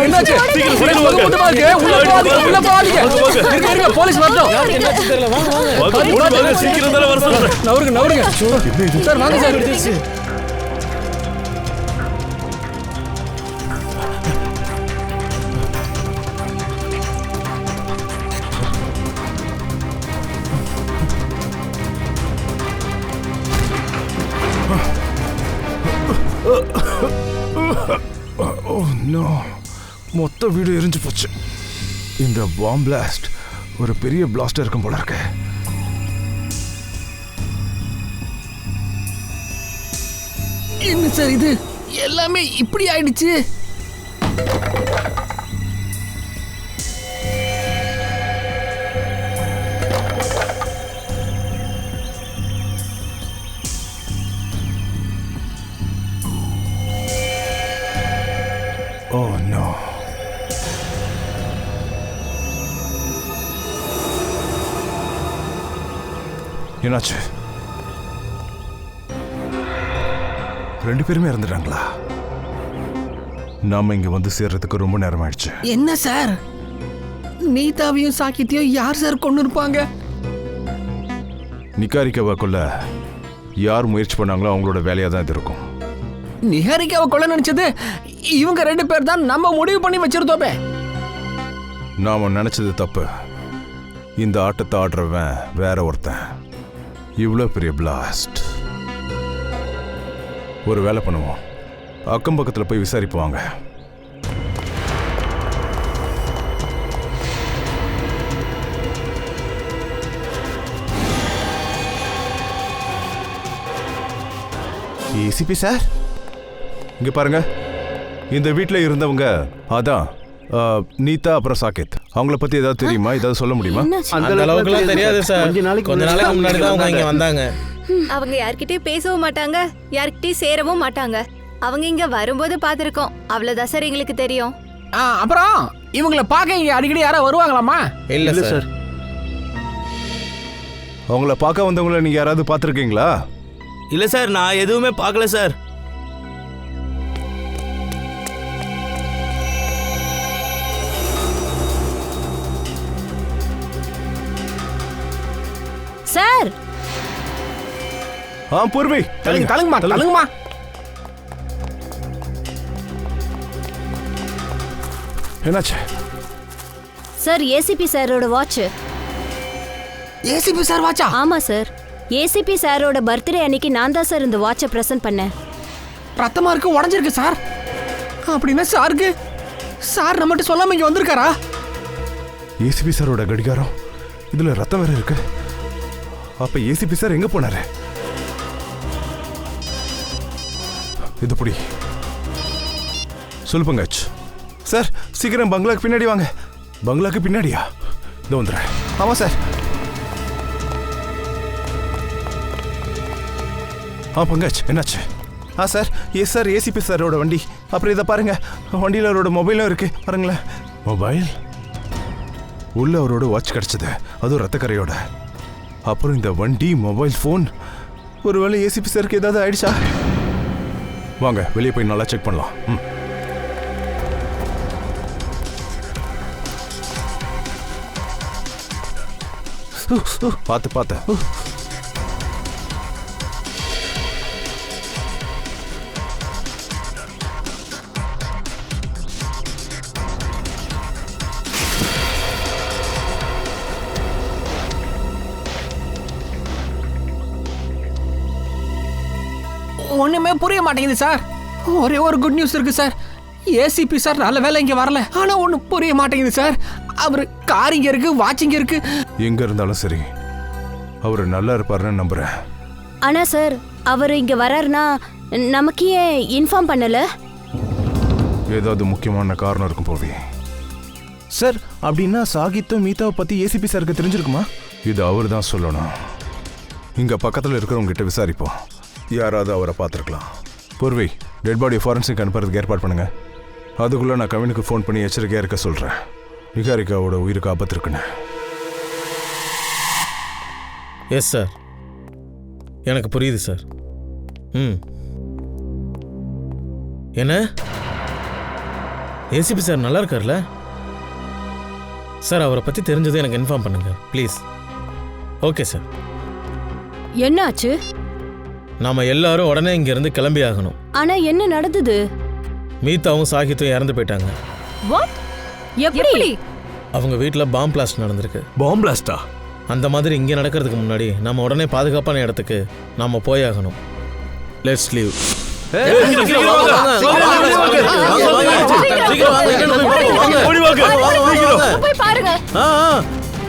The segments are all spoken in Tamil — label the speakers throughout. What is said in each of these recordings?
Speaker 1: என்னாச்சு? உள்ள போலீஸ் வரட்டும்.
Speaker 2: சீக்கிரம் தானே வர சொல்றேன்.
Speaker 1: நவருங்க சார், வாங்க சார்.
Speaker 3: மொத்த வீடு எரிஞ்சு போச்சு. இந்த பாம் பிளாஸ்ட் ஒரு பெரிய பிளாஸ்டா இருக்கும் போல இருக்கு.
Speaker 1: என்ன சார் இது எல்லாமே இப்படி ஆயிடுச்சு?
Speaker 3: Oh no. என்னாச்சு? ரெண்டு பேருமே இறந்துட்டாங்களா? நாம இங்க வந்து சேர்றதுக்கு ரொம்ப நேரம் ஆயிடுச்சு.
Speaker 1: என்ன சார், நீதாவையும் சாக்கியத்தையும் யார் சார் கொண்டு இருப்பாங்க?
Speaker 3: நிகாரிக்காவை கொல்ல யார் முயற்சி பண்ணாங்களோ அவங்களோட வேலையா தான் இது இருக்கும்.
Speaker 1: நிகாரிக்காவை கொல்ல நினைச்சது இவங்க ரெண்டு பேர் தான் நம்ம முடிவு பண்ணி வச்சிருந்தோமே.
Speaker 3: நாம நினைச்சது தப்பு. இந்த ஆட்டத்தை ஆடுறவன் வேற ஒருத்தன். இவ்வளவு பெரிய பிளாஸ்ட். ஒரு வேலை பண்ணுவோம், அக்கம் பக்கத்துல போய் விசாரிப்புவாங்க. ஏசிபி சார், இங்க பாருங்க. இந்த வீட்டில் இருந்தவங்க அதான் நீதா அப்புறம் சாகேத். அவங்கள பத்தி ஏதாவது தெரியுமா? ஏதாவது சொல்ல முடியுமா?
Speaker 2: அந்த அளவுக்குலாம் தெரியாது சார். கொஞ்ச நாளைக்கு முன்னாடி தான் அவங்க இங்க வந்தாங்க.
Speaker 4: அவங்க யார்கிட்டயும் பேசவும் மாட்டாங்க, யார்கிட்டயும் சேரவும் மாட்டாங்க. அவங்க இங்க வரும்போது பாத்துருக்கோம், அவ்வளவுதான் சார் எங்களுக்கு தெரியும்.
Speaker 1: அப்புறம் இவங்கள பார்க்க இங்க அடிக்கடி யாரா வருவாங்களாமா?
Speaker 2: இல்ல சார்.
Speaker 3: அவங்கள பார்க்க வந்தவங்கள நீங்க யாராவது பார்த்துருக்கீங்களா?
Speaker 2: இல்ல சார், நான் எதுவுமே பார்க்கல சார்.
Speaker 4: சார்,
Speaker 3: பூர்வி,
Speaker 1: தள்ளுங்கம்மா.
Speaker 3: என்னாச்சு?
Speaker 4: சார், ஏசிபி சாரோட வாட்ச்.
Speaker 1: ஏசிபி சார் வாட்சா?
Speaker 4: ஆமா சார், ஏசிபி சாரோட பர்த்டே அன்னைக்கு நான் தான் சார் இந்த வாட்சை பிரசன்ட் பண்ணேன்.
Speaker 1: ரத்தமா இருக்கு, உடஞ்சிருக்கு சார். அப்படின்னா சாருக்கு சார் நம்மகிட்ட சொல்லாம இங்க வந்திருக்காரா?
Speaker 3: ஏசிபி சாரோட கடிகாரம் இதுல ரத்தம் வேற இருக்கு. அப்ப ஏசிபி சார் எங்க போனாரு? இது புடி. சொல்லு பங்காச். சார், சீக்கிரம் பங்களாக்கு பின்னாடி வாங்க. பங்களாக்கு பின்னாடியா? இதோ வந்துடுறேன். ஆமா சார். பங்காச், என்னாச்சு? சார், எஸ் சார், ஏசிபி சாரோட வண்டி. அப்புறம் இதை பாருங்க, வண்டியில் அவரோட மொபைலும் இருக்கு பாருங்களேன். மொபைல் உள்ள அவரோட வாட்ச் கிடைச்சது, அதுவும் ரத்தக்கரையோட. அப்புறம் இந்த வண்டி, மொபைல் ஃபோன். ஒருவேளை ஏசிபி சாருக்கு ஏதாவது ஆயிடுச்சா? வாங்க வெளியே போய் நல்லா செக் பண்ணலாம். பார்த்து பார்த்து.
Speaker 1: ஒண்ணுமே புரிய மாட்டேங்குது சார். ஒரே ஒரு குட் நியூஸ் இருக்கு சார். ஏசிபி சார் நல்ல வேலை இங்க வரல. ஆனா ஒண்ணு புரிய மாட்டேங்குது சார். அவரு கார் இங்க இருக்கு, வாட்ச் இங்க இருக்கு.
Speaker 3: எங்க இருந்தாலும் சரி, அவரு நல்லா இருப்பாருன்னு நம்புறேன்.
Speaker 4: ஆனா சார், அவரு இங்க வராருன்னா நமக்கு ஏன் இன்ஃபார்ம் பண்ணல?
Speaker 3: ஏதாவது முக்கியமான காரணம் இருக்கும் போவே.
Speaker 5: சார், அப்படின்னா சாகித்தும் மீதாவை பத்தி ஏசிபி சாருக்கு தெரிஞ்சிருக்குமா?
Speaker 3: இது அவர் தான் சொல்லணும். இங்க பக்கத்துல இருக்கிறவங்க கிட்ட விசாரிப்போம். யாராவது அவரை பார்த்துருக்கலாம். பூர்வி, டெட் பாடி ஃபாரன்சிக் அனுப்புறதுக்கு ஏற்பாடு பண்ணுங்க. அதுக்குள்ள நான் கவினுக்கு ஃபோன் பண்ணி எச்சரிக்கையா இருக்க சொல்றேன். நிகாரிகாவோட உயிருக்கு ஆபத்து இருக்குன்னு.
Speaker 2: எஸ் சார், எனக்கு புரியுது சார். என்ன ஏசிபி சார் நல்லா இருக்கார்ல சார்? அவரை பற்றி தெரிஞ்சதை எனக்கு இன்ஃபார்ம் பண்ணுங்க ப்ளீஸ். Okay sir.
Speaker 6: என்னாச்சு?
Speaker 2: நாம எல்லாரும் உடனே இங்கேருந்து கிளம்பி ஆகணும்.
Speaker 6: ஆனா என்ன நடந்தது?
Speaker 2: மீதாவும் சாகித்தும் இறந்து போயிட்டாங்க.
Speaker 6: வாட்? எப்படி?
Speaker 2: அவங்க வீட்டில் பாம் பிளாஸ்ட் நடந்திருக்கு.
Speaker 7: பாம் பிளாஸ்டா?
Speaker 2: அந்த மாதிரி இங்கே நடக்கிறதுக்கு முன்னாடி நம்ம உடனே பாதுகாப்பான இடத்துக்கு நாம போய் ஆகணும். Let's leave.
Speaker 6: போய் பாருங்க.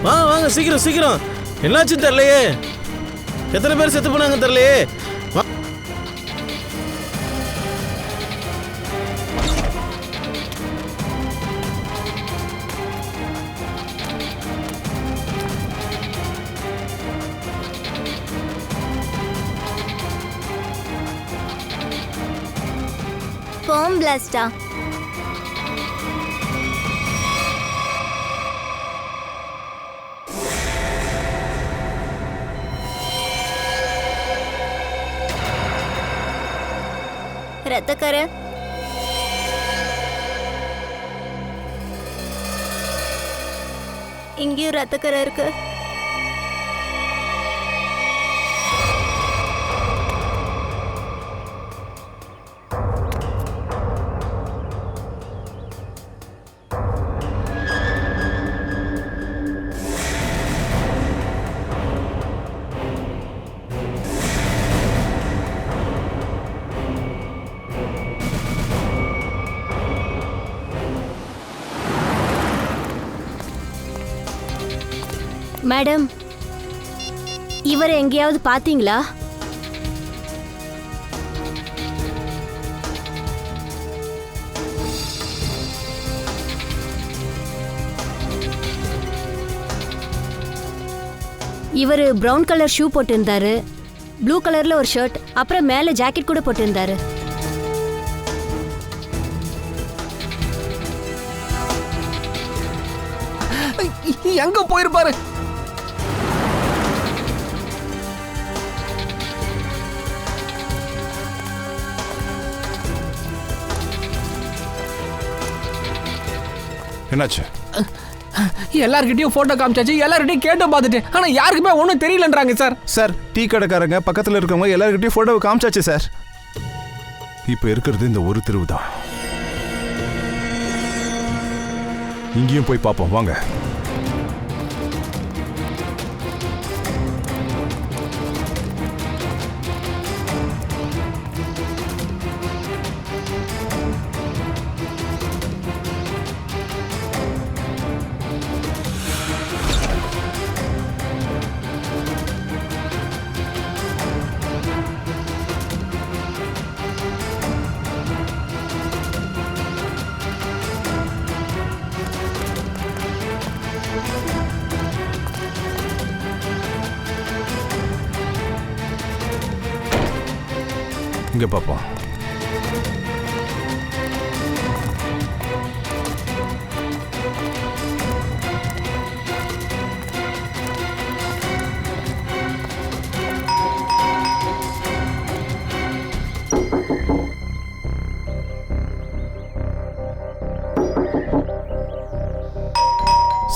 Speaker 2: வாங்க சீக்கிரம் சீக்கிரம். என்னாச்சுன்னு தெரியலையே. எத்தனை பேர் செத்து போனாங்க தெரியலையே.
Speaker 4: பாம் பிளாஸ்டா? ரத்தக்கரை இங்கேயும் ரத்தக்கரை இருக்கு.
Speaker 6: மேடம், இவரை எங்கேயாவது பாத்தீங்களா? இவரு பிரவுன் கலர் ஷூ போட்டிருந்தாரு, ப்ளூ கலர்ல ஒரு ஷர்ட், அப்புறம் மேல ஜாக்கெட் கூட போட்டிருந்தாரு.
Speaker 1: எங்க போயிருப்பாரு?
Speaker 3: என்னாச்சு?
Speaker 1: எல்லார்கிட்டயும் போட்டோ காமிச்சாச்சு, எல்லார்கிட்டயும் கேட்டு பார்த்துட்டு, ஆனா யாருக்குமே ஒன்றும் தெரியலன்றாங்க சார்.
Speaker 3: சார், டீ கடைக்காரங்க பக்கத்தில் இருக்கவங்க எல்லாருக்கிட்டையும் ஃபோட்டோவை காமிச்சாச்சு சார். இப்போ இருக்கிறது இந்த ஒரு தெருவு தான். இங்கேயும் போய் பார்ப்போம் வாங்க. இங்க பார்ப்போம்.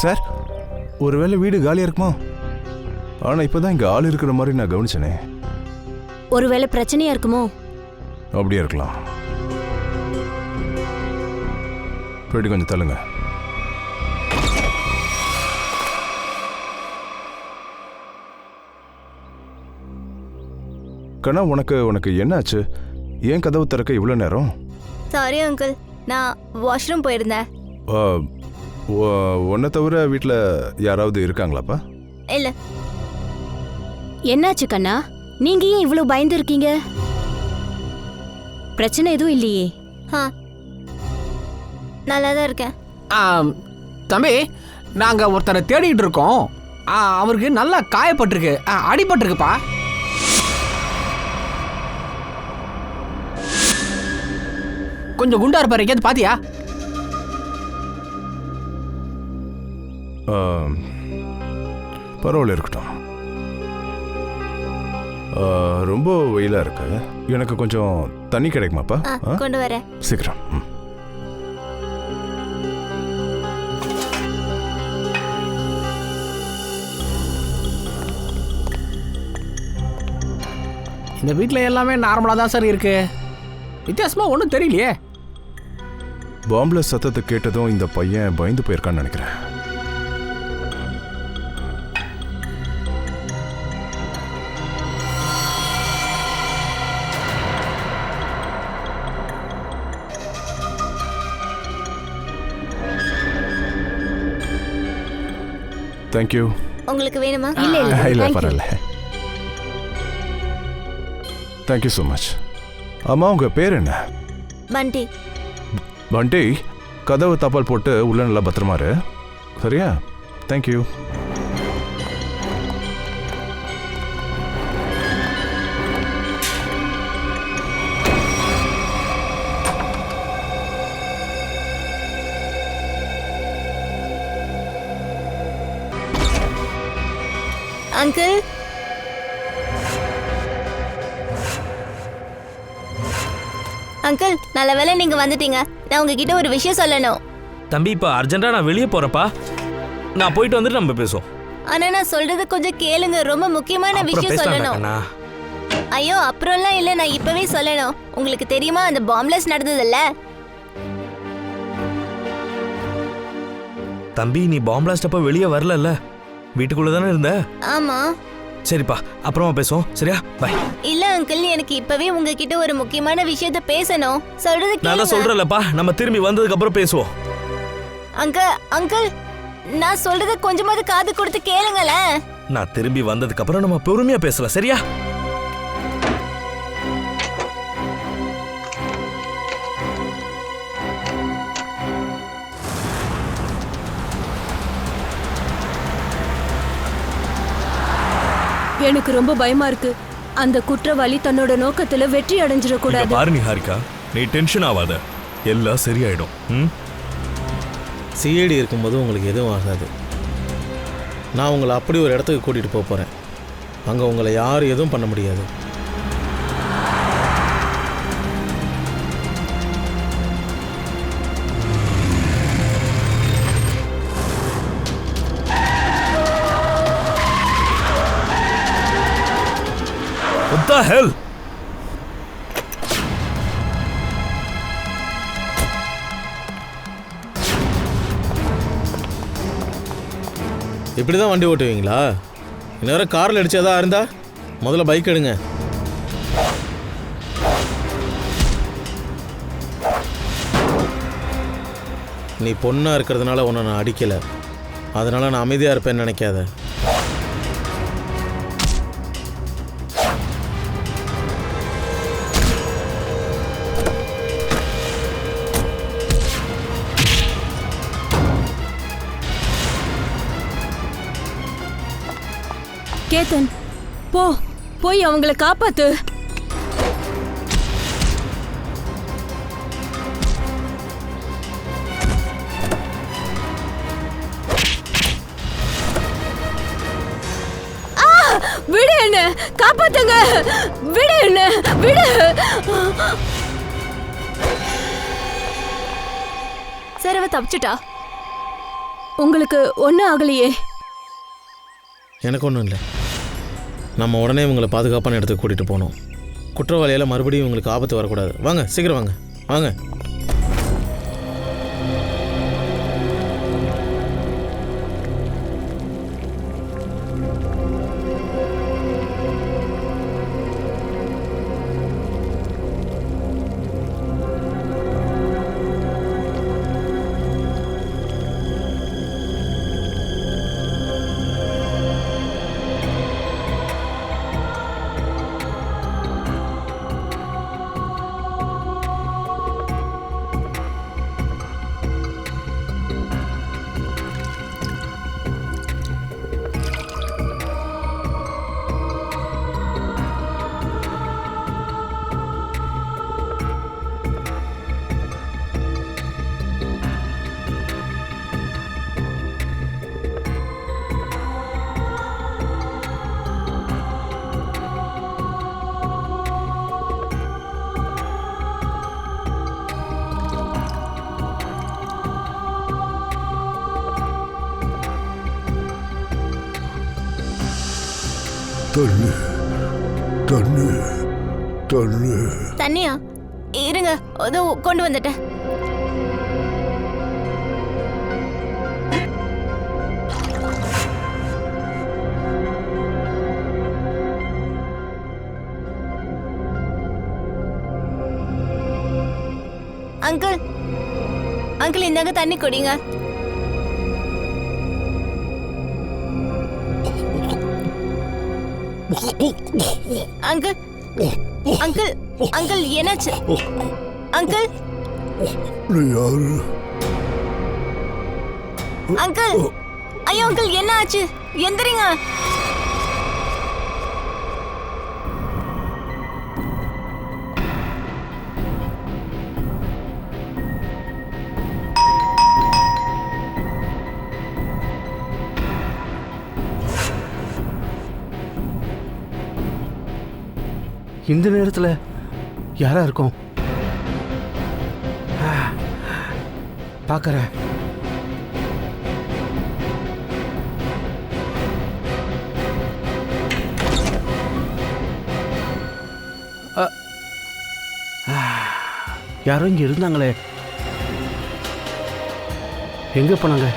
Speaker 3: சார், ஒருவேளை வீடு காலியா இருக்குமா? ஆனா இப்பதான் இங்க ஆள் இருக்கிற மாதிரி நான் கவனிச்சனே.
Speaker 6: ஒருவேளை பிரச்சனையா இருக்குமோ?
Speaker 3: அப்படியே இருக்கலாம். போயிட்டு கொஞ்சம் தள்ளுங்க. கண்ணா, உனக்கு என்னாச்சு? ஏன் கதவு திறக்க இவ்வளோ நேரம்?
Speaker 4: சாரி அங்கிள், நான் வாஷ்ரூம் போயிருந்தேன்.
Speaker 3: உன்னை தவிர வீட்டில் யாராவது இருக்காங்களாப்பா?
Speaker 4: இல்ல.
Speaker 6: என்னாச்சு கண்ணா? நீங்க ஏன் இவ்வளவு பயந்து இருக்கீங்க? பிரச்சனை எதுவும் இல்லையே?
Speaker 4: நல்லா தான் இருக்கேன்.
Speaker 1: தம்பி, நாங்க ஒருத்தரை தேடிட்டு இருக்கோம். அவருக்கு நல்லா காயப்பட்டிருக்கு, அடிபட்டிருக்குப்பா. கொஞ்சம் குண்டா இருப்பாரு, எங்கேயாவது பாத்தியா?
Speaker 3: பரவாயில்ல, இருக்கட்டும். ரொம்ப வெயிலா இருக்கு. எனக்கு கொஞ்சம் தண்ணி கிடைக்குமாப்பா?
Speaker 4: கொண்டு வரேன்.
Speaker 3: சீக்கிரம்.
Speaker 1: இந்த வீட்டில் எல்லாமே நார்மலாக தான் சார் இருக்கு. வித்தியாசமாக ஒன்றும் தெரியலையே.
Speaker 3: பாம்புல சத்தத்தை கேட்டதும் இந்த பையன் பயந்து போயிருக்கான்னு நினைக்கிறேன். தேங்க்யூ.
Speaker 4: உங்களுக்கு வேணுமா?
Speaker 6: இல்ல இல்ல
Speaker 3: இல்லை
Speaker 6: thank you.
Speaker 3: பரவாயில்ல. Thank you so much. அம்மா உங்கள் பேர் என்ன?
Speaker 4: பண்டி.
Speaker 3: பண்டி, கதவு தபால் போட்டு உள்ள நல்லா பத்திரமா இரு. சரியா? தேங்க்யூ.
Speaker 4: அங்கிள், அங்கிள், நல்ல வேளை நீங்க வந்துட்டீங்க. நான் உங்ககிட்ட ஒரு விஷயம் சொல்லணும்.
Speaker 7: தம்பி இப்போ அர்ஜென்ட்டா நான் வெளியே போறேன்ப்பா. நான் போயிட்டு வந்துட்டு நம்ம பேசுவோம்.
Speaker 4: ஆனா நான் சொல்றது கொஞ்சம் கேளுங்க, ரொம்ப முக்கியமான
Speaker 7: அப்புறம்
Speaker 4: விஷயம்
Speaker 7: பேசலாம்
Speaker 4: சொல்லணும்.
Speaker 7: கண்ணா.
Speaker 4: ஐயோ அப்புறம்லாம் இல்ல, நான் இப்பவே சொல்லணும். உங்களுக்கு தெரியுமா அந்த பாம்ப்லஸ் நடந்ததில்ல?
Speaker 7: தம்பி நீ பாம்பு பிளாஸ்ட் அப்ப வெளியே வரலல்ல, வீட்டுக்குள்ள தானே இருந்த?
Speaker 4: ஆமா.
Speaker 7: சரிப்பா, அப்புறமா பேசுவோம். சரியா? பை.
Speaker 4: இல்ல அங்கிள், எனக்கு இப்பவே உங்ககிட்ட ஒரு முக்கியமான விஷயத்த பேசணும். சொல்றது
Speaker 7: நான் தான்
Speaker 4: கேளுங்க.
Speaker 7: சொல்றேன்லப்பா, நம்ம திரும்பி வந்ததுக்கு அப்புறம் பேசுவோம்.
Speaker 4: அங்கிள், நான் சொல்றத கொஞ்சமாவது காது கொடுத்து கேளுங்களேன்.
Speaker 7: நான் திரும்பி வந்ததுக்கு அப்புறம் நம்ம பொறுமையா பேசலாம். சரியா?
Speaker 6: எனக்கு ரொம்ப பயமா இருக்கு. அந்த குற்றவாளி தன்னோட நோக்கத்துல வெற்றி
Speaker 7: இங்க
Speaker 6: அடைஞ்சிடக்கூடாது.
Speaker 7: பாரு நிஹாரிகா, நீ டென்ஷன் ஆகாத, எல்லாம் சரியாயிடும்.
Speaker 2: சிஐடி இருக்கும்போது உங்களுக்கு எதுவும் ஆகாது. நான் உங்களை அப்படி ஒரு இடத்துக்கு கூட்டிகிட்டு போக போகிறேன். அங்கே உங்களை யாரும் எதுவும் பண்ண முடியாது.
Speaker 7: What the hell?
Speaker 2: இப்படி தான் வண்டி ஓட்டுவீங்களா? இன்னொரு காரில் அடிச்சதா இருந்தா முதல்ல பைக் எடுங்க. நீ பொண்ணாக இருக்கிறதுனால உன்னை நான் அடிக்கலை, அதனால் நான் அமைதியாக இருப்பேன்னு நினைக்காத.
Speaker 6: கேத்தன், போய் அவங்கள காப்பாத்து. விடு என்ன, காப்பாத்துங்க. விடு என்ன, விடு.
Speaker 4: சார், அவ தப்பிச்சுட்டா.
Speaker 6: உங்களுக்கு ஒன்னும் ஆகலையே?
Speaker 2: எனக்கு ஒன்றும் இல்லை. நம்ம உடனே இவங்களை பாதுகாப்பான இடத்துக்கு கூட்டிகிட்டு போகணும். குற்றவாளியால் மறுபடியும் இவங்களுக்கு ஆபத்து வரக்கூடாது. வாங்க, சீக்கிரம் வாங்க, வாங்க.
Speaker 8: தண்ணு
Speaker 4: தண்ணியா? இருங்க, அதோ கொண்டு வந்துட்டேன். அங்கிள், அங்கிள் இந்தாங்க தண்ணி குடிங்க. அங்கிள், அங்கிள், அங்கிள் என்னாச்சு? அங்கிள், அங்கிள், ஐயோ அங்கிள் என்ன ஆச்சு? எந்திரிங்க.
Speaker 8: இந்த நேரத்தில் யாரா இருக்கும்? பார்க்கறேன். யாரோ இங்கே இருந்தாங்களே, எங்கே போனாங்க?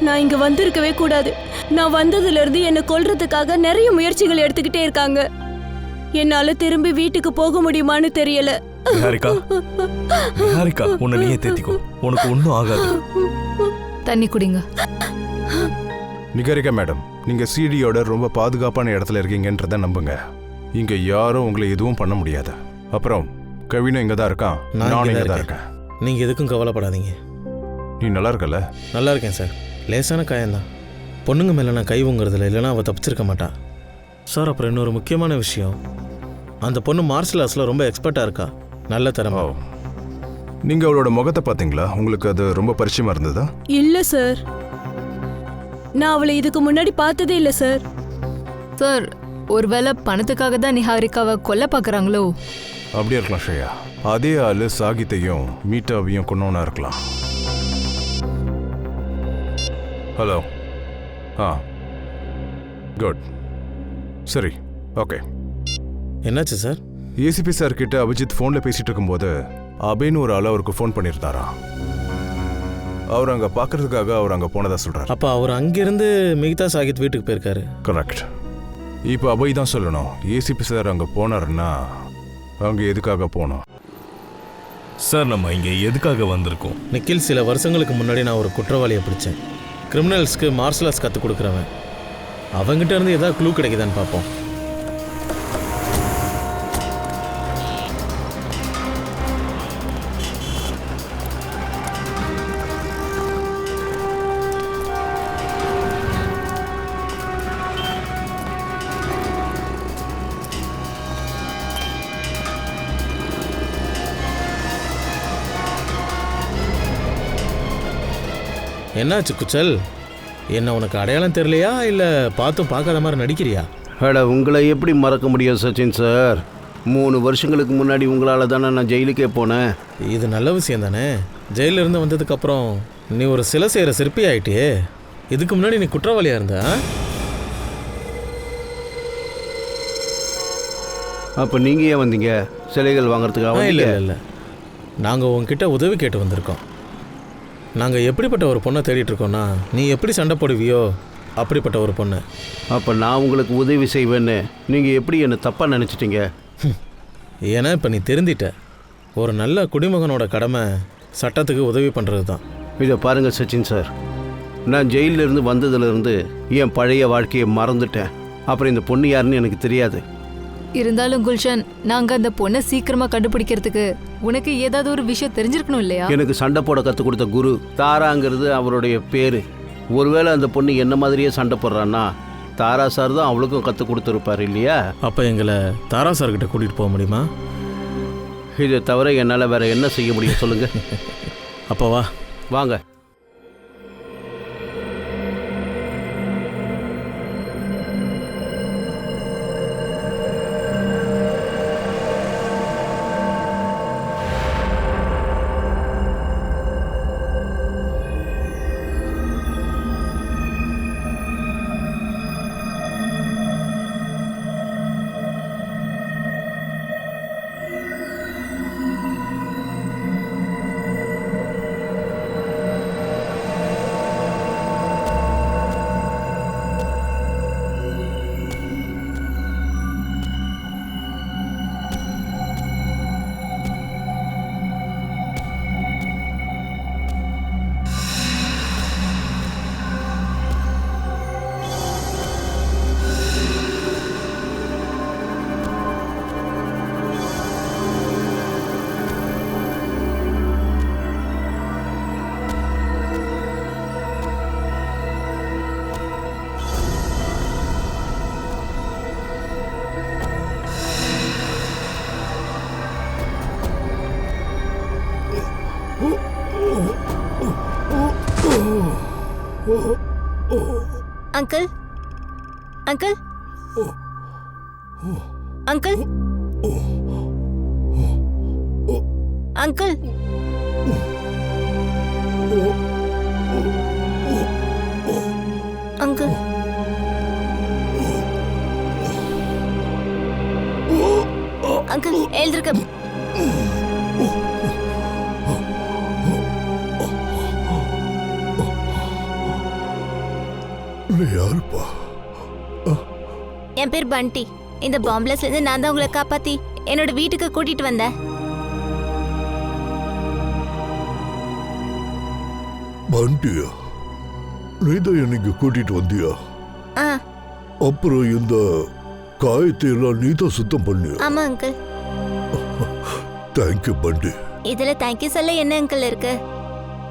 Speaker 6: நான் இங்க வந்திருக்கவே கூடாது. நான் வந்ததுல இருந்து என்னை கொல்றதுக்காக நிறைய முயற்சிகள் எடுத்துக்கிட்டே இருக்காங்க. என்னால திரும்பி வீட்டுக்கு போக முடியுமான்னு தெரியல.
Speaker 7: நிஹாரிகா, நிஹாரிகா, உன்னை நீயே தேத்திக்கோ, உனக்கு ஒன்றும் ஆகாது.
Speaker 4: தண்ணி குடிங்க.
Speaker 3: நிகாரிகா மேடம், நீங்க சிடியோட ரொம்ப பாதுகாப்பான இடத்துல இருக்கீங்கன்றத நம்புங்க. இங்க யாரும் உங்களை எதுவும் பண்ண முடியாது. அப்புறம் கவினும் இங்க தான் இருக்கான், நானும் இங்க தான் இருக்கேன்.
Speaker 2: நீங்கள் எதுக்கும் கவலைப்படாதீங்க.
Speaker 3: நீ நல்லா இருக்கல?
Speaker 2: நல்லா இருக்கேன் சார். லேசான காயம்தான். பொண்ணுங்க மேலே நான் கை ஊங்குறதில்ல, இல்லைன்னா அவள் தப்பிச்சிருக்க மாட்டா சார். அப்புறம் இன்னொரு முக்கியமான விஷயம், அந்த பொண்ணு மார்ஷல் ஆர்ட்ஸில் ரொம்ப எக்ஸ்பர்ட்டாக இருக்கா, நல்ல திறமை.
Speaker 3: நீங்க அவளோட முகத்தை பார்த்தீங்களா? உங்களுக்கு அது ரொம்ப பரிச்சயமா இருந்ததா?
Speaker 6: இல்ல சார், நான் அவளை இதுக்கு முன்னாடி பார்த்ததே இல்ல சார்.
Speaker 4: சார், ஒருவேளை பணத்துக்காக தான் நிஹாரிகாவை கொல்ல பார்க்குறாங்களோ?
Speaker 3: அப்படியே இருக்கலாம் ஸ்ரேயா. அதே ஆளு சாகித்தையும் மீட்டாவையும் கொன்னோன்னா இருக்கலாம். ஹலோ. குட். சரி, ஓகே.
Speaker 2: என்னாச்சு சார்?
Speaker 3: ஏசிபி சார் கிட்ட அபிஜித் ஃபோனில் பேசிட்டு இருக்கும்போது அபேன்னு ஒரு ஆள் அவருக்கு ஃபோன் பண்ணியிருந்தாராம். அவர் அங்கே பார்க்கறதுக்காக அவர் அங்கே போனதா சொல்கிறார்.
Speaker 2: அப்போ அவர் அங்கேருந்து மிகிதா சாகித் வீட்டுக்கு போயிருக்காரு.
Speaker 3: கரெக்ட். இப்போ அபய் தான் சொல்லணும், ஏசிபி சார் அங்கே போனாருன்னா அங்கே எதுக்காக போனோம்?
Speaker 7: சார், நம்ம இங்கே எதுக்காக வந்திருக்கோம்?
Speaker 2: நிக்கில், சில வருஷங்களுக்கு முன்னாடி நான் ஒரு குற்றவாளியை பிடிச்சேன். கிரிமினல்ஸ்க்கு மார்ஷல் ஆர்ட்ஸ் கற்றுக் கொடுக்குறவன். அவங்ககிட்ட இருந்து ஏதாவது க்ளூ கிடைக்குதான்னு பார்ப்போம். என்னாச்சு குச்சல்? என்ன உனக்கு அடையாளம் தெரியலையா, இல்லை பார்த்தும் பார்க்காத மாதிரி நடிக்கிறியா?
Speaker 8: அட, உங்களை எப்படி மறக்க முடியும் சச்சின் சார்? 3 வருஷங்களுக்கு முன்னாடி உங்களால் தானே நான் ஜெயிலுக்கே போனேன்.
Speaker 2: இது நல்ல விஷயம் தானே. ஜெயிலிருந்து வந்ததுக்கப்புறம் நீ ஒரு சிலை செய்கிற சிற்பி ஆகிட்டியே. இதுக்கு முன்னாடி நீ குற்றவாளியாக இருந்த.
Speaker 8: அப்போ நீங்கள் ஏன் வந்தீங்க? சிலைகள் வாங்குறதுக்காக?
Speaker 2: இல்லை இல்லை இல்லை, நாங்கள் உங்ககிட்ட உதவி கேட்டு வந்திருக்கோம். நாங்கள் எப்படிப்பட்ட ஒரு பொண்ணை தேடிட்டு இருக்கோம்னா, நீ எப்படி சண்டை போடுவியோ அப்படிப்பட்ட ஒரு பொண்ணு.
Speaker 8: அப்போ நான் உங்களுக்கு உதவி செய்வேன்னு நீங்கள் எப்படி என்னை தப்பாக நினச்சிட்டீங்க?
Speaker 2: ஏன்னா இப்போ நீ தெரிந்திட்ட. ஒரு நல்ல குடிமகனோட கடமை சட்டத்துக்கு உதவி பண்ணுறது தான்.
Speaker 8: இதை பாருங்கள் சச்சின் சார், நான் ஜெயிலிருந்து வந்ததுலேருந்து என் பழைய வாழ்க்கையை மறந்துட்டேன். அப்புறம் இந்த பொண்ணு யாருன்னு எனக்கு தெரியாது.
Speaker 4: இருந்தாலும் குல்ஷன், நாங்க அந்த பொண்ணை சீக்கிரமா கண்டுபிடிக்கிறதுக்கு உனக்கு ஏதாவது ஒரு விஷயம் தெரிஞ்சிருக்கணும் இல்லையா?
Speaker 8: எனக்கு சண்டை போட கற்றுக் கொடுத்த குரு தாராங்கிறது அவருடைய பேர். ஒருவேளை அந்த பொண்ணு என்ன மாதிரியே சண்டை போடுறான்னா தாரா சார் தான் அவளுக்கும் கற்றுக் கொடுத்துருப்பார் இல்லையா?
Speaker 2: அப்போ எங்களை தாரா சார்கிட்ட கூட்டிகிட்டு போக முடியுமா?
Speaker 8: இதை தவிர என்னால் வேற என்ன செய்ய முடியும் சொல்லுங்கள்.
Speaker 2: அப்போ வா.
Speaker 8: வாங்க.
Speaker 4: Uncle uncle uncle uncle uncle uncle எழுந்திருக்க.
Speaker 9: யாருப்பா?
Speaker 4: என் பேர் பண்டி. இந்த பாம்புலேஸ்ல இருந்து நான் தான் உங்களை காப்பாத்தி என்னோட வீட்டுக்கு கூட்டிட்டு வந்தேன்.
Speaker 9: பண்டியா, நீதான் என்னைக்கு கூட்டிட்டு வந்தியா? அப்புறம் இந்த காயத்தை எல்லாம் நீதான் சுத்தம் பண்ணியா?
Speaker 4: ஆமா அங்கிள்.
Speaker 9: தேங்க்யூ பண்டி.
Speaker 4: இதுல தேங்க்யூ சொல்ல என்ன அங்கிள் இருக்கு?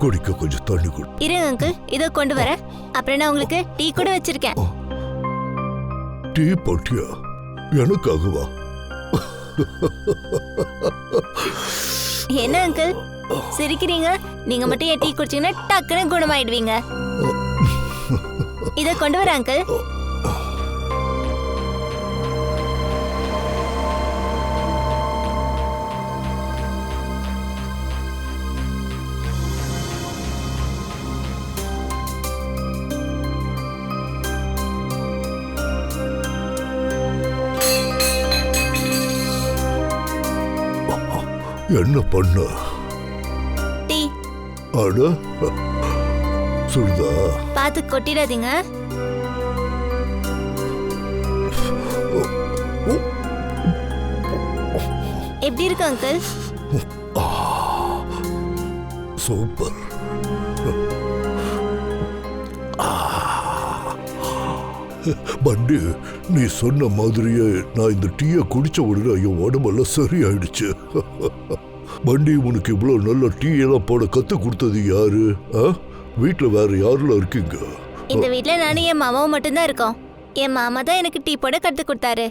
Speaker 9: குடிக்க கொஞ்சம் தண்ணி கொடு.
Speaker 4: இருங்க அங்கிள், இதோ கொண்டு வர. அப்புறம் நான் உங்களுக்கு டீ கூட வச்சிருக்கேன்.
Speaker 9: டீ போட்டியா? எனக்காகவா?
Speaker 4: என்ன அங்கிள் சிரிக்கிறீங்க? நீங்க மட்டும் என் டீ குடிச்சீங்கன்னா டக்குன்னு குணமாயிடுவீங்க. இத கொண்டு வர அங்கிள்.
Speaker 9: என்ன பண்ண?
Speaker 4: டீ.
Speaker 9: அட சுடுதா?
Speaker 4: பாத்து கொட்டிடாதீங்க. எப்படி இருக்கு அங்கிள்?
Speaker 9: சூப்பர். பண்டி, நீ சொன்ன மாதிரியே நான் இந்த டீயை குடிச்ச உடனே என் உடம்பெல்லாம் சரியாயிடுச்சு. பண்டி, உனக்கு இவ்வளவு நல்ல டீ எல்லாம் போட கத்து கொடுத்தது யாரு? வீட்டுல வேற யாரெல்லாம் இருக்கீங்க?
Speaker 4: இந்த வீட்டுல நானும் என் மாமாவும் மட்டும்தான் இருக்கோம். என் மாமா தான் எனக்கு டீ போட கத்து கொடுத்தாரு.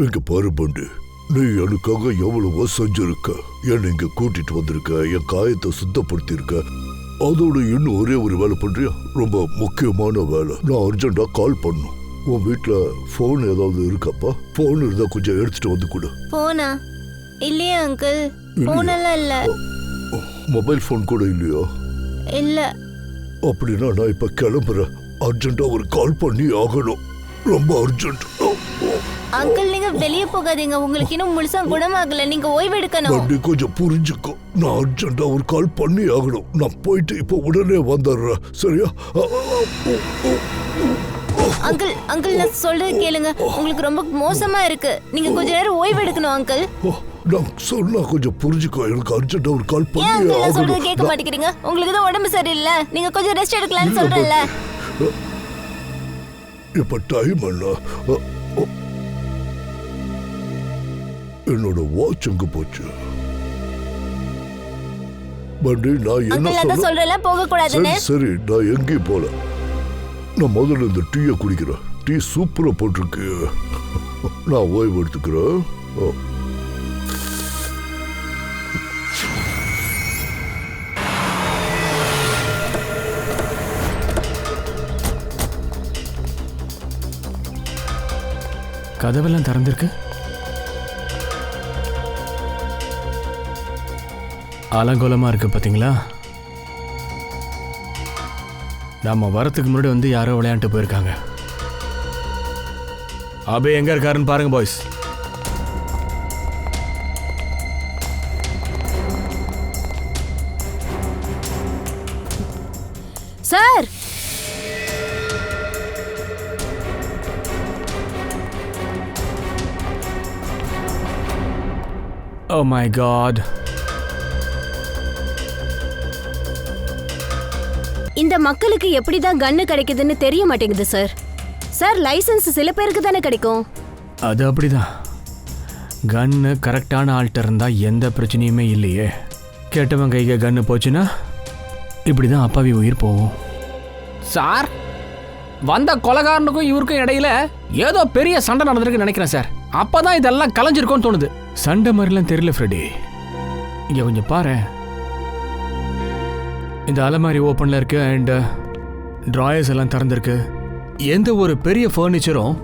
Speaker 9: இங்க பாரு பண்டி, நீ எனக்காக எவ்வளவோ செஞ்சிருக்க. என்னை இங்க கூட்டிட்டு வந்திருக்க, என் காயத்தை சுத்தப்படுத்திருக்க. அதோட இன்னும் ஒரே ஒரு வேலை பண்றியா? ரொம்ப முக்கியமான வேலை. நான் அர்ஜென்டா கால் பண்ணும். உன் வீட்டுல போன் ஏதாவது இருக்காப்பா? போன் இருந்தா கொஞ்சம் எடுத்துட்டு வந்து கொடு.
Speaker 4: போனா? இல்லையா அங்கிள், போன் எல்லாம் இல்ல.
Speaker 9: மொபைல் போன் கூட இல்லையா?
Speaker 4: இல்ல.
Speaker 9: அப்படின்னா நான் இப்ப கிளம்புறேன். அர்ஜென்டா ஒரு கால் பண்ணி ஆகணும். ரொம்ப அர்ஜென்ட்.
Speaker 4: அங்கிள், நீங்க வெளியே போகாதீங்க. உங்களுக்கு இன்னும் முழுசா குணமாகல. நீங்க ஓய்வு எடுக்கணும்.
Speaker 9: கொஞ்சம் புரிஞ்சுக்கோ. நான் அர்ஜென்டா ஒரு கால் பண்ணி ஆகணும். நான் போயிட்டு இப்போ உடனே வந்துடுறேன். சரியா?
Speaker 4: அங்கிள் அங்கிள், நான் சொல்றது கேளுங்க. உங்களுக்கு ரொம்ப மோசமா இருக்கு. நீங்க கொஞ்ச நேரம் ஓய்வு எடுக்கணும் அங்கிள்.
Speaker 9: நான் சொன்னா கொஞ்சம் புரிஞ்சுக்கோ. எனக்கு அர்ஜென்ட்டா ஒரு கால் பண்ணி
Speaker 4: ஆகணும். நான் சொல்றது கேட்க
Speaker 9: ஆகணும்.
Speaker 4: மாட்டேங்கிறீங்க. உங்களுக்கு தான் உடம்பு சரியில்லை. நீங்க கொஞ்சம் ரெஸ்ட் எடுக்கலாம்னு சொல்றேன்ல.
Speaker 9: இப்ப டைம் என்ன? என்னோட வாட்ச் எங்க போச்சு? பண்டி நான் என்ன
Speaker 4: அங்கிள் அதான்
Speaker 9: சொல்ல
Speaker 4: சொல்றல போக கூடாதுன்னு.
Speaker 9: சரி நான் எங்கேயும் போல. நான் முதல்ல இந்த டீயை குடிக்கிறேன். டீ சூப்பரா போட்டிருக்கு. நான் ஓய்வு எடுத்துக்கிறேன்.
Speaker 1: கதவெல்லாம் திறந்திருக்கு. அலங்கோலமா இருக்கு பாத்தீங்களா? நாம வரத்துக்கு முன்னாடி வந்து யாரோ விளையாண்டு போயிருக்காங்க. அபே எங்க இருக்காருன்னு பாருங்க boys.
Speaker 6: Sir,
Speaker 1: Oh my God.
Speaker 6: இந்த மக்களுக்கு எப்படிதான் கன்னு கிடைக்குதுன்னு தெரிய மாட்டேங்குது சார். சார், லைசென்ஸ் சில பேருக்கு தானே கிடைக்கும்.
Speaker 1: அது அப்படிதான். கன்னு கரெக்டான ஆள்கிட்ட இருந்தா எந்த பிரச்சனையுமே இல்லையே. கேட்டவன் கைக்கு கன்னு போச்சுன்னா இப்படிதான் அப்பாவி உயிர் போகும். சார், வந்த கொலைகாரனுக்கும் இவருக்கும் இடையில ஏதோ பெரிய சண்டை நடந்திருக்கு நினைக்கிறேன் சார். அப்பதான் இதெல்லாம் கலைஞ்சிருக்கும்னு தோணுது. சண்டை மாதிரிலாம் தெரியல ஃப்ரெடி. இங்க கொஞ்சம் பாரு. இந்த அலமாரி ஓப்பன்ல இருக்கு அண்ட் ட்ராயர்ஸ் எல்லாம் திறந்திருக்கு. எந்த ஒரு பெரிய ஃபர்னிச்சரும்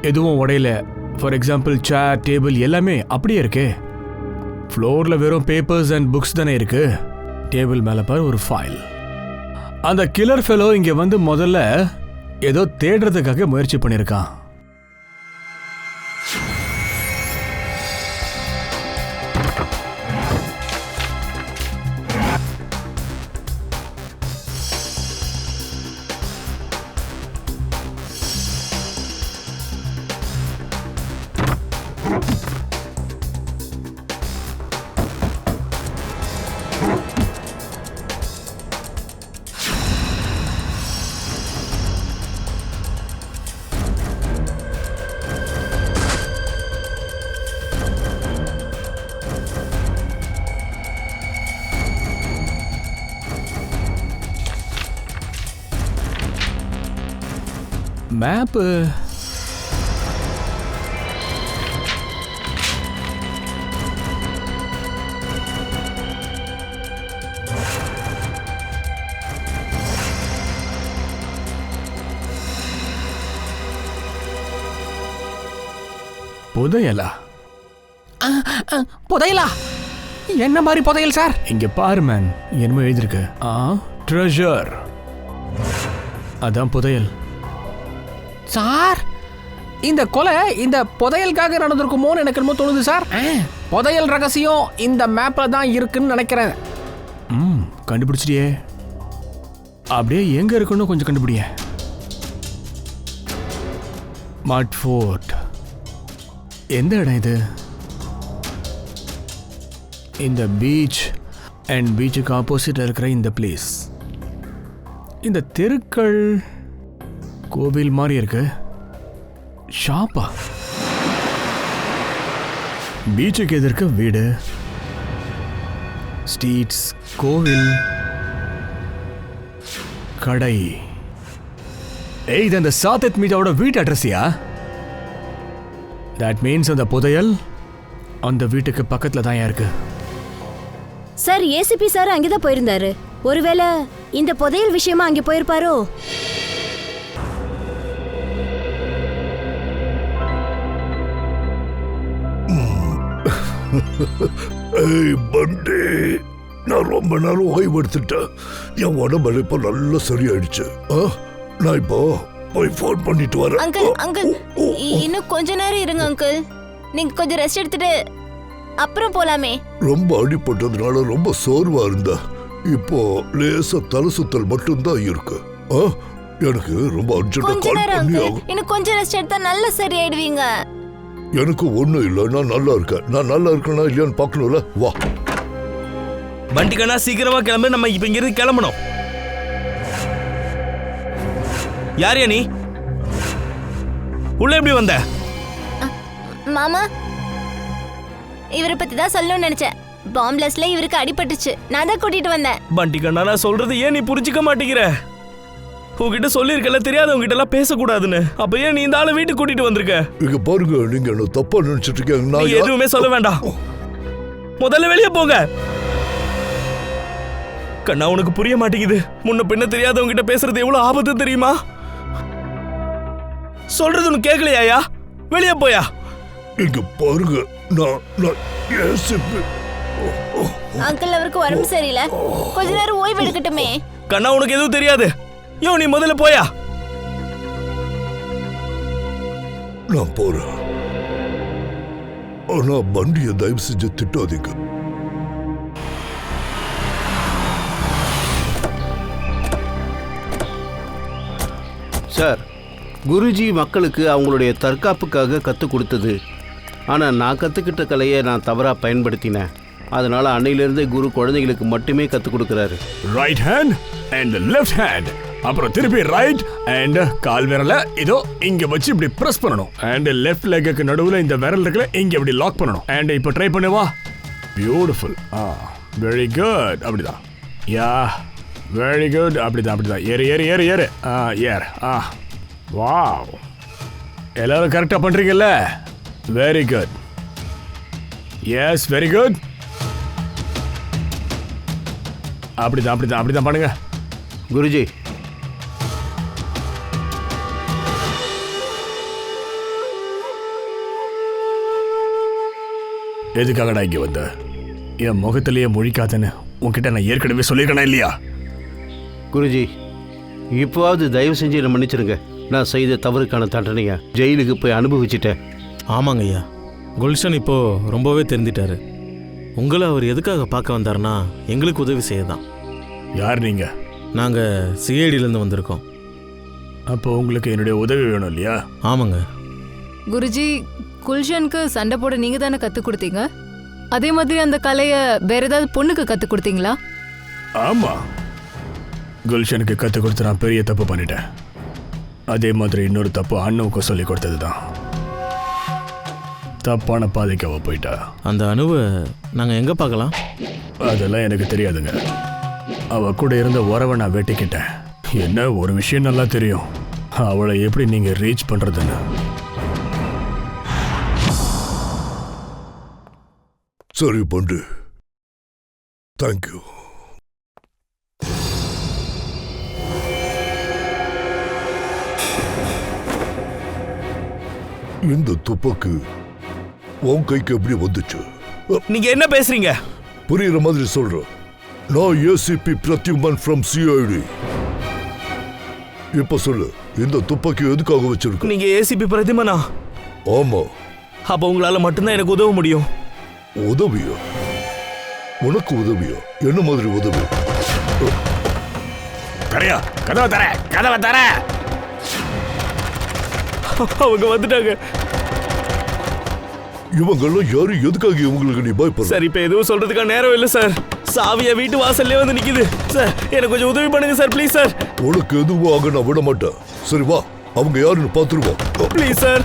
Speaker 1: எதுவும் உடையில. ஃபார் எக்ஸாம்பிள் சேர், டேபிள் எல்லாமே அப்படியே இருக்கு. ஃப்ளோர்ல வெறும் பேப்பர்ஸ் அண்ட் புக்ஸ் தானே இருக்கு. டேபிள் மேல பாரு ஒரு ஃபைல். அந்த கில்லர் ஃபெலோ இங்க வந்து முதல்ல ஏதோ தேடுறதுக்காக முயற்சி பண்ணியிருக்கான். மேப்பு புதையலா? புதையலா? என்ன மாதிரி புதையல் சார்? இங்க பாரு மேன், என்னமோ எழுதிருக்கு. ட்ரெஷர். அதான் புதையல் சார். இந்த கொலை இந்த புதையலுக்காக நடந்திருக்குமோன்னு எனக்கு என்னமோ தோணுது சார். புதையல் ரகசியம் இந்த மேப்ல தான் இருக்குன்னு நினைக்கிறேன். கண்டுபிடிச்சிட்டியே. அப்படியே எங்க இருக்குன்னு கொஞ்சம் கண்டுபிடிய. மட் ஃபோர்ட். எந்த இடம் இது? இந்த பீச் அண்ட் பீச்சுக்கு ஆப்போசிட் இருக்கிற இந்த பிளேஸ். இந்த தெருக்கள் கோவில் மாதிரி இருக்கு. ஷாப்பா? பீச்சுக்கு எதிர்க்க வீடு, ஸ்ட்ரீட்ஸ், கோவில், கடை. இது அந்த சாதத் மீதாவோட வீட்டு அட்ரஸியா? தட் மீன்ஸ் அந்த புதையல் அந்த வீட்டுக்கு பக்கத்துல தான் இருக்கு.
Speaker 6: சார், ஏசிபி சார் அங்கதான் போயிருந்தாரு. ஒருவேளை இந்த புதையல் விஷயமா அங்கே போயிருப்பாரோ?
Speaker 9: ஏய் பண்டி, நான் ரொம்ப நேரம் ஓய்வு எடுத்துட்டேன். என் உடம்பு இப்போ நல்லா சரியாயிடுச்சு. நான் இப்போ போய் ஃபோன் பண்ணிட்டு வரேன்.
Speaker 4: அங்கிள் அங்கிள் இன்னும் கொஞ்ச நேரம் இருங்க அங்கிள். நீங்க கொஞ்சம் ரெஸ்ட் எடுத்துட்டு அப்புறம் போலாமே.
Speaker 9: ரொம்ப அடிபட்டதுனால ரொம்ப சோர்வா இருந்தா. இப்போ லேசா தலை சுத்தல் மட்டும்தான் இருக்கு. எனக்கு ரொம்ப அர்ஜென்ட்டா
Speaker 4: கொஞ்ச
Speaker 9: கால்
Speaker 4: நேரம்
Speaker 9: பண்ணி
Speaker 4: அங்கிள். இன்னும் கொஞ்சம் ரெஸ்ட் எடுத்தா நல்லா சரியாயிடுவீங்க.
Speaker 9: எனக்கு ஒண்ணும் இல்ல, நான் நல்லா இருக்கேன். நான் நல்லா இருக்கேனா இல்லையான்னு பார்க்கணும்ல. வா
Speaker 7: வண்டிக்கண்ணா, சீக்கிரமா கிளம்பு. நம்ம இப்ப இங்கிருந்து கிளம்பணும். யாரையா நீ? உள்ள எப்படி வந்த?
Speaker 4: மாமா, இவரை பத்தி தான் சொல்லணும்னு நினைச்சேன். பாம்ப்லஸ்ல இவருக்கு அடிபட்டுச்சு. நான் தான் கூட்டிட்டு வந்தேன்.
Speaker 7: பண்டி கண்ணா, நான் சொல்றது ஏன் நீ புரிஞ்சுக்க மாட்டேங்கிற? உங்ககிட்ட சொல்லியிருக்கல தெரியாதவங்க கிட்ட எல்லாம் பேசக்கூடாதுன்னு. அப்ப ஏன் நீ இந்த ஆளை வீட்டுக்கு கூட்டிட்டு வந்திருக்க?
Speaker 9: இங்க பாருங்க, நீங்க என்ன தப்பா நினைச்சிட்டு இருக்கீங்க. நான்
Speaker 7: எதுவுமே சொல்ல வேண்டாம், முதல்ல வெளியே போங்க. கண்ணா, உனக்கு புரிய மாட்டேங்குது. முன்ன பின்ன தெரியாதவங்க கிட்ட பேசுறது எவ்வளவு ஆபத்து தெரியுமா? சொல்றது உனக்கு கேட்கலையா? வெளியே போயா.
Speaker 9: இங்க பாருங்க, நான் ஏசிபி.
Speaker 4: அங்கிள், அவருக்கு உடம்பு சரியில்லை, கொஞ்ச நேரம் ஓய்வு எடுக்கட்டுமே.
Speaker 7: கண்ணா, உனக்கு எதுவும் தெரியாது. யோ, நீ முதல்ல போயா.
Speaker 9: நான் போறேன். ஆனா பண்டியை தயவு செஞ்சு திட்டாதீங்க.
Speaker 8: சார், குருஜி மக்களுக்கு அவங்களுடைய தற்காப்புக்காக கற்றுக் கொடுத்தது. ஆனால் நான் கற்றுக்கிட்ட கலையை நான் தவறாக பயன்படுத்தினேன். அதனால் அன்னையிலேருந்தே குரு குழந்தைகளுக்கு மட்டுமே கற்றுக் கொடுக்குறாரு.
Speaker 1: Right hand and left hand, அப்புறம் திருப்பி ரைட் அண்ட் கால் விரல இதோ இங்க வச்சு இப்படி பிரஸ் பண்ணணும். அண்ட் லெஃப்ட் லெக்குக்கு நடுவுல இந்த விரல் இருக்குல, இங்க இப்படி லாக் பண்ணணும். அண்ட் இப்போ ட்ரை பண்ணுவா. பியூட்டிஃபுல். Very good. அப்படிதான். Yeah, very good. அப்படிதான். ஏறு ஏறு ஏறு ஏறு. ஏறு. வாவ், எல்லாரும் கரெக்டாக பண்றீங்கல்ல? Very good. Yes, very good. அப்படிதான் பண்ணுங்க.
Speaker 8: குருஜி,
Speaker 1: எதுக்காகடா இங்க வந்த? என் முகத்திலேயே முழிக்காதன்னு உன்கிட்ட நான் ஏற்கனவே சொல்லியிருக்கேனா இல்லையா?
Speaker 8: குருஜி, இப்போவாவது தயவு செஞ்சு என்னை மன்னிச்சிருங்க. நான் செய்த தவறுக்கான தண்டனையை ஜெயிலுக்கு போய் அனுபவிச்சிட்டேன்.
Speaker 2: ஆமாங்க ஐயா, குல்ஷன் இப்போ ரொம்பவே தெரிஞ்சிட்டாரு. உங்களை அவர் எதுக்காக பார்க்க வந்தாருன்னா எங்களுக்கு உதவி செய்ய தான்.
Speaker 1: யார் நீங்க?
Speaker 2: நாங்கள் சிஐடியிலேருந்து வந்திருக்கோம்.
Speaker 1: அப்போ உங்களுக்கு என்னுடைய உதவி வேணும் இல்லையா?
Speaker 2: ஆமாங்க
Speaker 10: குருஜி, குல்ஷனுக்கு சண்டை போட நீங்க தானே கத்து கொடுத்தீங்க. அதே மாதிரி அந்த கலையை வேற ஏதாவது பொண்ணுக்கு கத்து கொடுத்தீங்களா?
Speaker 1: ஆமா, குல்ஷனுக்கு கத்து கொடுத்து நான் பெரிய தப்பு பண்ணிட்டேன். அதே மாதிரி இன்னொரு தப்பு அண்ணுவுக்கும் சொல்லி கொடுத்தது தான். தப்பான பாதைக்கு அவ போயிட்டா.
Speaker 2: அந்த அணுவை நாங்கள் எங்கே பார்க்கலாம்?
Speaker 1: அதெல்லாம் எனக்கு தெரியாதுங்க. அவ கூட இருந்த உறவை நான் வெட்டிக்கிட்டேன். என்ன ஒரு விஷயம் நல்லா தெரியும், அவளை எப்படி நீங்க ரீச் பண்றதுன்னு.
Speaker 9: சரி பண்டு, தேங்க்யூ. இந்த துப்பாக்கி உன் கைக்கு எப்படி வந்துச்சு?
Speaker 7: நீங்க என்ன பேசுறீங்க?
Speaker 9: புரியுற மாதிரி சொல்றேன். நான் ஏசிபி பிரத்யுமன் ஃப்ரம் சிஐடி. இப்ப சொல்லு, இந்த துப்பாக்கி எதுக்காக வச்சிருக்க?
Speaker 7: நீங்க ஏசிபி பிரதிமனா?
Speaker 9: ஆமா.
Speaker 7: அப்ப உங்களால மட்டும்தான் எனக்கு உதவ முடியும்.
Speaker 9: உதவியா? உனக்கு உதவியா? என்ன மாதிரி உதவி?
Speaker 1: தரையா, கதவை தர.
Speaker 7: அவங்க வந்துட்டாங்க.
Speaker 9: இவங்கெல்லாம் யாரு? எதுக்காக இவங்களுக்கு நீ பயப்படுற?
Speaker 7: சார், இப்ப எதுவும் சொல்றதுக்கான நேரம் இல்ல சார். சாவியா வீட்டு வாசல்லே வந்து நிக்குது சார். எனக்கு கொஞ்சம் உதவி பண்ணுங்க சார், ப்ளீஸ் சார்.
Speaker 9: உனக்கு எதுவும் ஆக நான் விட மாட்டேன். சரி வா, அவங்க யாருன்னு பாத்துருவோம்.
Speaker 7: ப்ளீஸ் சார்,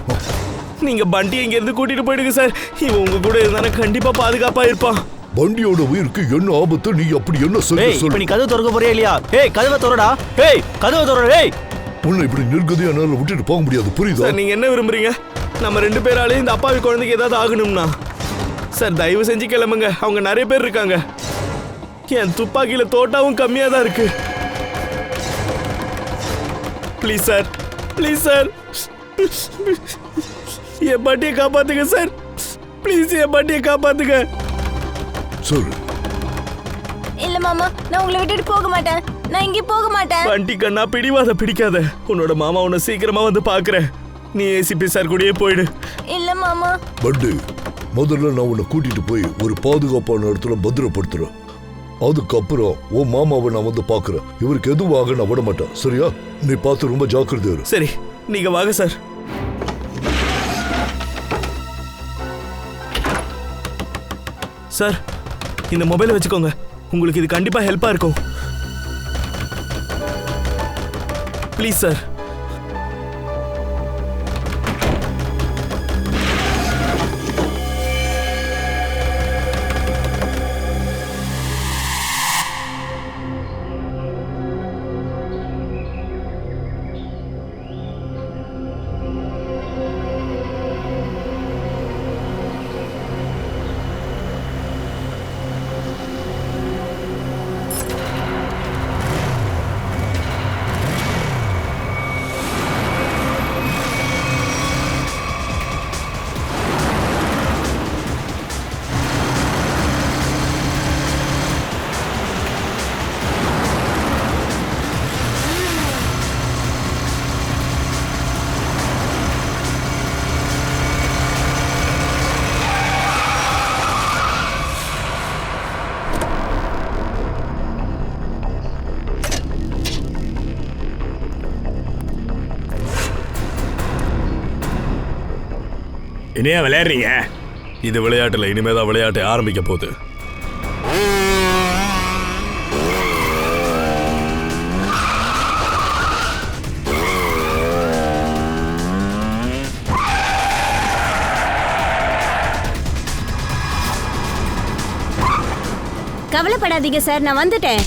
Speaker 7: நீங்க பண்டி இங்க இருந்து கூட்டிட்டு போயிடுங்க சார். இவன் உங்க கூட இருந்தானே கண்டிப்பா பாதுகாப்பா இருப்பான்.
Speaker 9: பண்டியோட உயிருக்கு என்ன ஆபத்து? நீ அப்படி என்ன சொல்லு?
Speaker 7: நீ கதவு திறக்க போறியா இல்லையா? ஏய், கதவை திறடா. ஏய், கதவை திறடா. ஏய்,
Speaker 9: உன்னை இப்படி நிர்கதியா என்னால விட்டுட்டு போக முடியாது, புரியுதா?
Speaker 7: சார், நீங்க என்ன விரும்புறீங்க? நம்ம 2 பேராலே இந்த அப்பாவி குழந்தைக்கு ஏதாவது ஆகணும்னா சார் தயவு செஞ்சு கிளம்புங்க. அவங்க நிறைய பேர் இருக்காங்க. என் துப்பாக்கியில தோட்டாவும் கம்மியா தான் இருக்கு. ப்ளீஸ் சார், ப்ளீஸ் சார், என் பாட்டியை காப்பாத்துங்க சார். ப்ளீஸ் என் பாட்டியை காப்பாத்துங்க.
Speaker 9: சரி.
Speaker 4: இல்ல மாமா, நான் உங்களை விட்டுட்டு போக மாட்டேன். நான் இங்கே போக மாட்டேன்.
Speaker 7: பண்டி கண்ணா, பிடிவாத பிடிக்காத. உன்னோட மாமா உன்னை சீக்கிரமா வந்து பாக்குறேன். நீ ஏசிபி சார் கூடயே போயிடு.
Speaker 4: இல்ல மாமா.
Speaker 9: பண்டு, முதல்ல நான் உன்னை கூட்டிட்டு போய் ஒரு பாதுகாப்பான இடத்துல பத்திரப்படுத்துறேன். அதுக்கப்புறம் உன் மாமாவை நான் வந்து பாக்குறேன். இவருக்கு எதுவும் ஆக நான் விட மாட்டேன், சரியா? நீ பார்த்து ரொம்ப ஜாக்கிரதையா இரு.
Speaker 7: சரி, நீங்க வாங்க சார். சார், இந்த மொபைலை வச்சுக்கோங்க. உங்களுக்கு இது கண்டிப்பா ஹெல்ப்பா இருக்கும். Please sir.
Speaker 1: இனியா விளையாடுறீங்க?
Speaker 11: இது விளையாட்டுல இனிமேதான் விளையாட்டை ஆரம்பிக்க போகுது.
Speaker 6: கவலைப்படாதீங்க சார், நான் வந்துட்டேன்.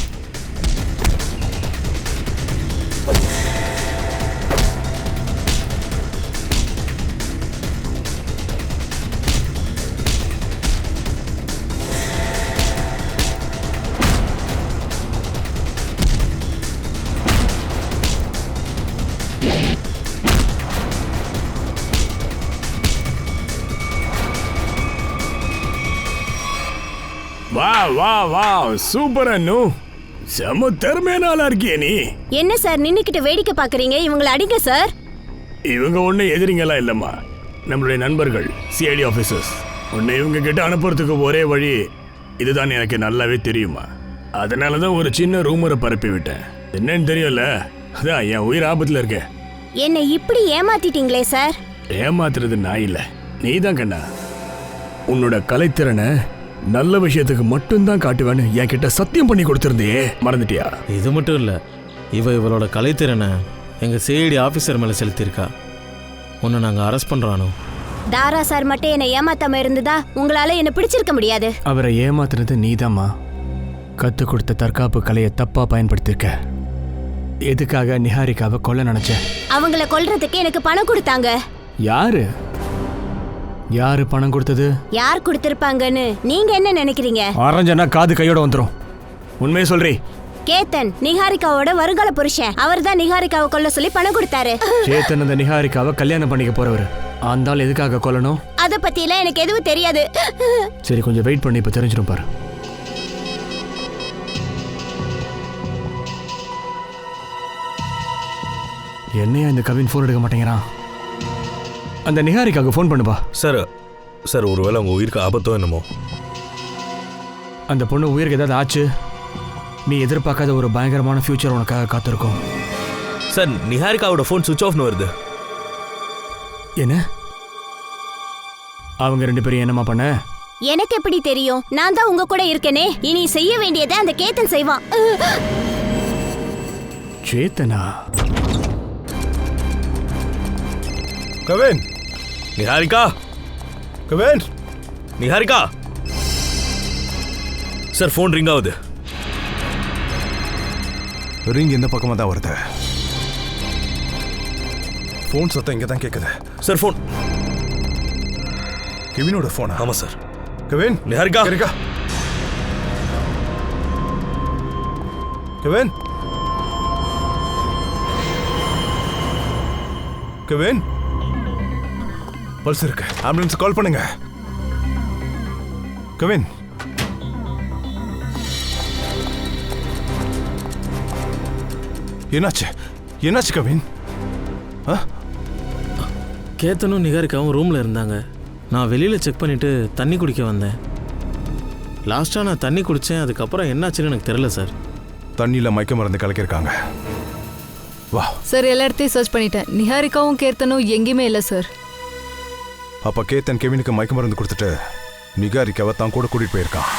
Speaker 1: வா வா வா, சூப்பர் அண்ணு, செம திறமையான ஆளா இருக்கியே நீ.
Speaker 6: என்ன சார் நின்னுக்கிட்டு வேடிக்கை பாக்குறீங்க? இவங்களை அடிங்க சார்.
Speaker 1: இவங்க ஒன்றும் எதிரிங்களா இல்லைம்மா, நம்மளுடைய நண்பர்கள், சிஐடி ஆஃபீஸர்ஸ். உன்னை இவங்க கிட்ட அனுப்புறதுக்கு ஒரே வழி இதுதான் எனக்கு நல்லாவே தெரியுமா. அதனால தான் ஒரு சின்ன ரூமரை பரப்பி விட்டேன். என்னன்னு தெரியல, அதான் என் உயிர் ஆபத்தில் இருக்க.
Speaker 6: என்னை இப்படி ஏமாத்திட்டீங்களே சார்.
Speaker 1: ஏமாத்துறது நான் இல்லை, நீ தான் கண்ணா. உன்னோட கலைத்திறனை நல்ல விஷயத்துக்கு மட்டும்தான் காட்டுவேன்னு என்கிட்ட சத்தியம் பண்ணி கொடுத்துருந்தியே, மறந்துட்டியா?
Speaker 2: இது மட்டும் இல்லை, இவளோட கலைத்திறனை எங்கள் சிஐடி ஆஃபீஸர் மேலே செலுத்தியிருக்கா. உன்னை நாங்கள் அரெஸ்ட் பண்ணுறானோ.
Speaker 6: தாரா சார் மட்டும் என்னை ஏமாத்தாம இருந்ததா உங்களால என்ன பிடிச்சிருக்க முடியாது.
Speaker 1: அவரை ஏமாத்துறது நீதாம்மா. கற்றுக் கொடுத்த தற்காப்பு கலையை தப்பாக பயன்படுத்தியிருக்க. எதுக்காக நிஹாரிகாவை கொல்ல நினைச்ச?
Speaker 6: அவங்கள கொல்றதுக்கு எனக்கு பணம் கொடுத்தாங்க.
Speaker 1: யாரு யாரு பணம் கொடுத்தது?
Speaker 6: யார் கொடுத்திருப்பாங்கன்னு நீங்க என்ன நினைக்கிறீங்க?
Speaker 1: ஆரஞ்சனா காது கையோட வந்துரும். உண்மையை சொல்றீ?
Speaker 6: கேத்தன் நிஹாரிகாவோட வருங்கால புருஷன். அவர் தான் நிஹாரிகாவை கொல்ல சொல்லி பணம் கொடுத்தாரு.
Speaker 1: சேத்தன் அந்த நிஹாரிகாவை கல்யாணம் பண்ணிக்க போறவர். ஆண்டாள் எதுக்காக கொல்லணும்?
Speaker 6: அத பத்தி எல்லாம் எனக்கு எதுவும் தெரியாது.
Speaker 1: சரி, கொஞ்சம் வெயிட் பண்ணி இப்ப தெரிஞ்சிடும் பாரு. என்னையா இந்த கவின் ஃபோன் எடுக்க மாட்டேங்கிறான்? அந்த நிஹாரிக்காக ஃபோன் பண்ணுப்பா.
Speaker 11: சார் சார், ஒருவேளை உங்கள் உயிருக்கு ஆபத்தோ என்னமோ.
Speaker 1: அந்த பொண்ணு உயிருக்கு ஏதாவது ஆச்சு, நீ எதிர்பார்க்காத ஒரு பயங்கரமான ஃபியூச்சர் உனக்காக காத்திருக்கும்.
Speaker 11: சார், நிஹாரிகாவோட ஃபோன் சுவிட்ச் ஆஃப்னு வருது.
Speaker 1: என்ன? அவங்க ரெண்டு பேரும் என்னமா பண்ண?
Speaker 6: எனக்கு எப்படி தெரியும்? நான் தான் உங்க கூட இருக்கேனே. இனி செய்ய வேண்டியதை அந்த கேத்தன் செய்வான்.
Speaker 1: சேத்தனா?
Speaker 3: Kavin,
Speaker 11: Niharika,
Speaker 3: Kavin,
Speaker 11: Niharika. Sir, phone ring ஆகுது.
Speaker 3: ரிங் இந்த பக்கமாக தான் வருது. ஃபோன் சத்தம் இங்கே தான் கேட்குது.
Speaker 11: சார், ஃபோன்
Speaker 3: கெவினோட ஃபோனா?
Speaker 11: ஆமாம் சார்.
Speaker 3: கவின்,
Speaker 11: நிஹாரிகா,
Speaker 3: நிஹாரிகா, கவின், கவின், பல்ஸ் இருக்கு, ஆம்புலன்ஸ் கால் பண்ணுங்க. கவின், என்னாச்சு? என்னாச்சு கவின்?
Speaker 2: கேத்தனும் நிகாரிக்காவும் ரூமில் இருந்தாங்க. நான் வெளியில் செக் பண்ணிவிட்டு தண்ணி குடிக்க வந்தேன். லாஸ்ட்டாக நான் தண்ணி குடித்தேன். அதுக்கப்புறம் என்னாச்சுன்னு எனக்கு தெரியல சார்.
Speaker 3: தண்ணியில் மயக்க மருந்து கலக்கியிருக்காங்க. வா
Speaker 10: சார், எல்லா இடத்தையும் சர்ச் பண்ணிட்டேன். நிஹாரிகாவும் கேத்தனும் எங்கேயுமே இல்லை சார்.
Speaker 3: அப்போ கேத்தன் கெவினுக்கு மயக்க மருந்து கொடுத்துட்டு நிகாரிக்காவை தான் கூட கூட்டிகிட்டு போயிருக்கான்.